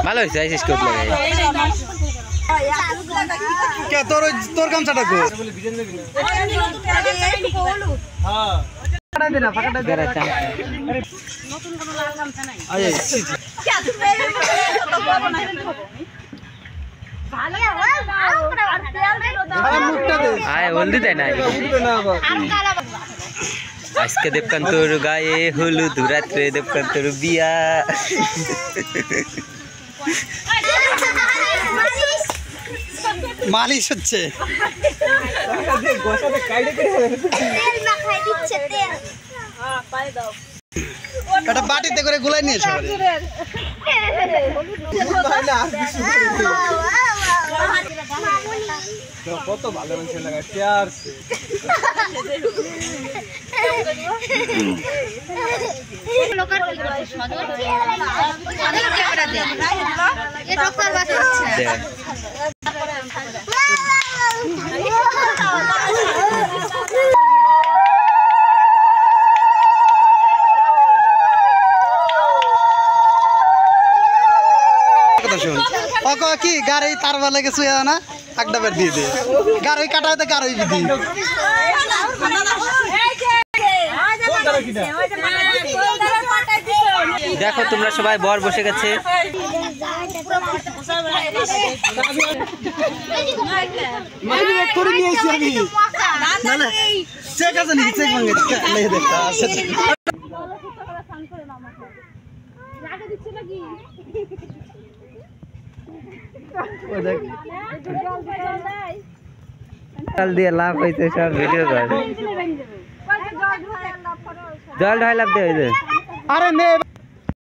ভালো হয়েছে আইসিস করতে তোর গামছাটা কো আজকে দেবকান্তর গায়ে হলুদ রাত্রে দেবকান্তর বিয়া মালিশ হচ্ছে একটা বাটিতে করে গুলাই নিয়ে এসো কত ভালো মানুষ লাগাচ্ছে আর কি গাড়ি তার বেলা গেছে না একটা বের দিয়ে দে গাড়ি কাটাতে গাড়ি দিদি দেখো তোমরা সবাই বর বসে গেছে জল দিয়ে লাভ হয়েছে সব ভিডিও কর জল ঢাই লাভ দিয়ে আরে